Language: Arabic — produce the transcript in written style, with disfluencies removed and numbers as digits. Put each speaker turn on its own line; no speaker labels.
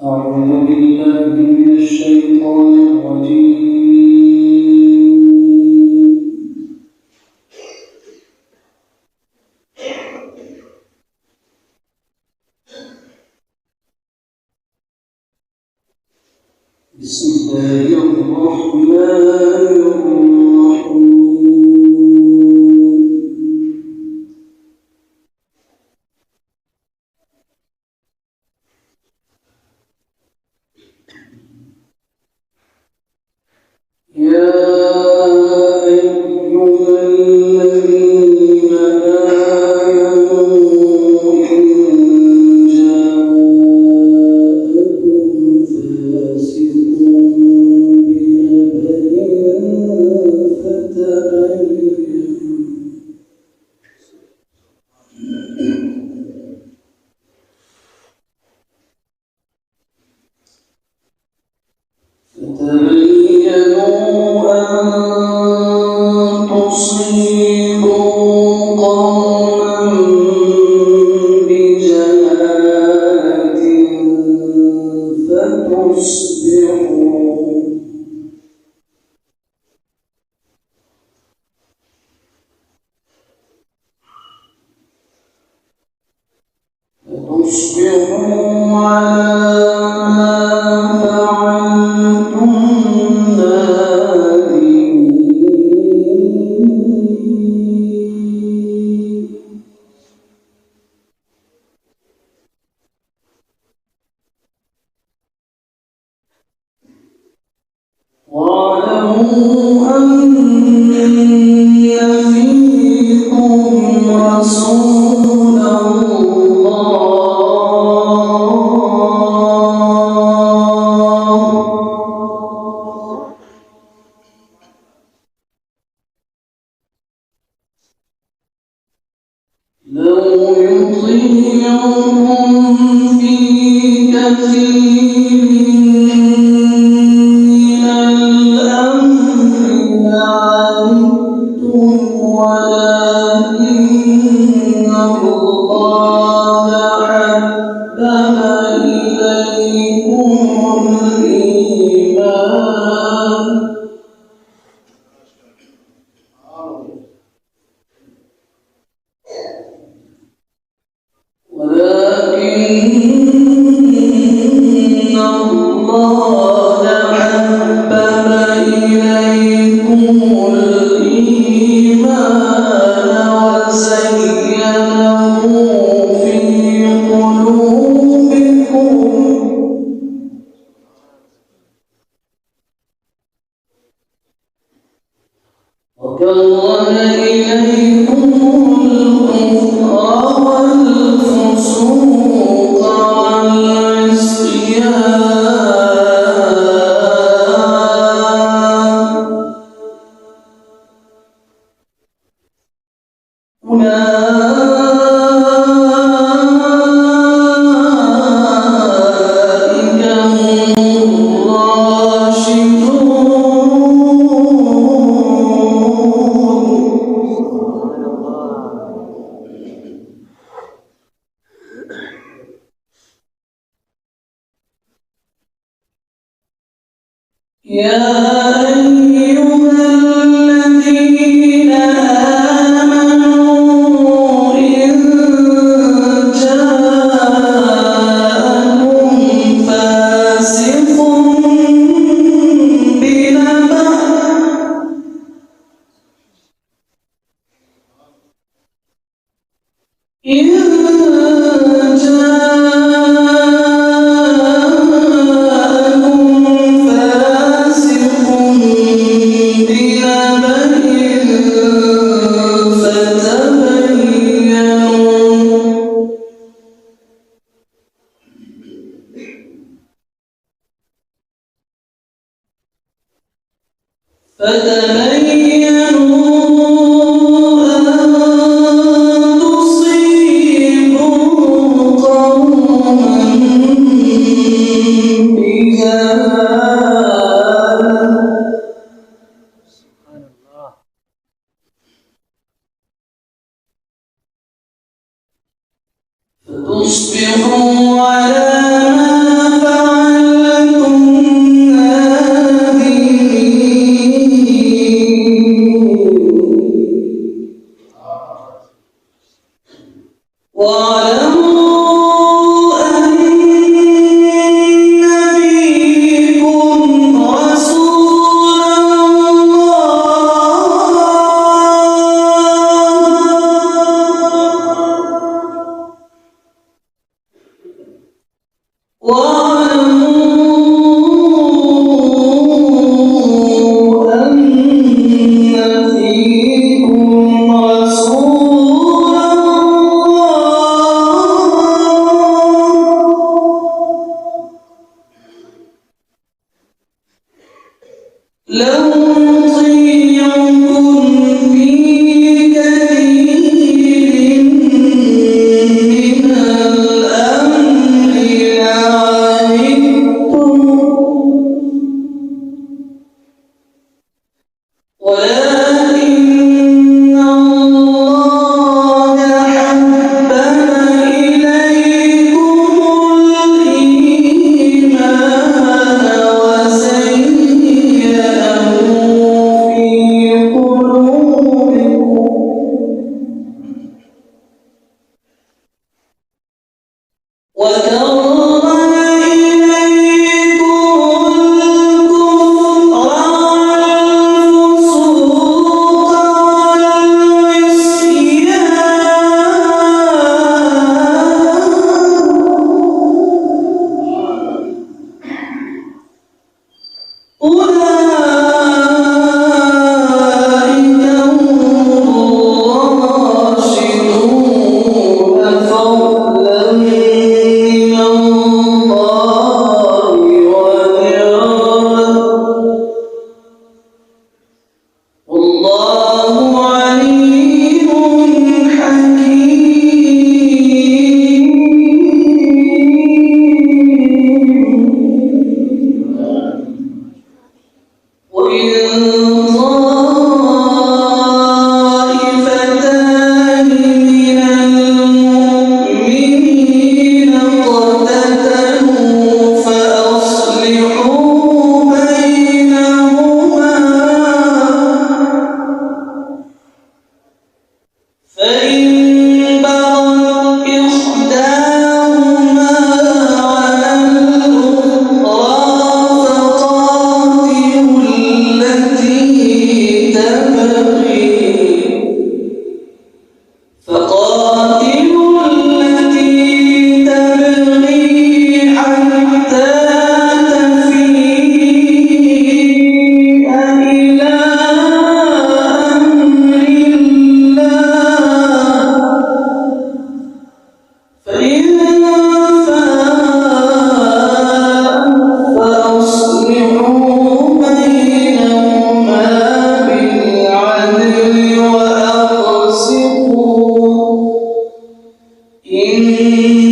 أعوذ بالله من الشيطان الرجيم. بسم الله الرحمن الرحيم. يا أيها الذين آمنوا إن جاءكم فاسق فتبينوا أن تصيبوا قوما بجهالة فتصبحوا على واعلموا أني فيكم رسول الله لو يطيعكم في كثير وكره إليكم الكفر والفسوق والعصيان أولئك هم الراشدون. يا أيها الذين آمنوا إن جاءكم فاسق بنبأ فتبينوا أن تصيبوا قوما بجهالة فتصبحوا على ما فعلتم واعلموا أن فيكم رسول لو يطيعكم في كثير من الأمر لعنتم ولكن الله حبب إليكم الإيمان وزينه في قلوبكم وكره إليكم الكفر والفسوق والعصيان أولئك هم الراشدون فضلا من الله ونعمة والله عليم حكيم وإن طائفتان من المؤمنين اقتتلوا فأصلحوا بينهما فإن بغت إحداهما على الأخرى فقاتلوا التي تبغي حتى تفيء إلى أمر الله فإن فاءوا فأصلحوا بينهما بالعدل وأقسطوا إن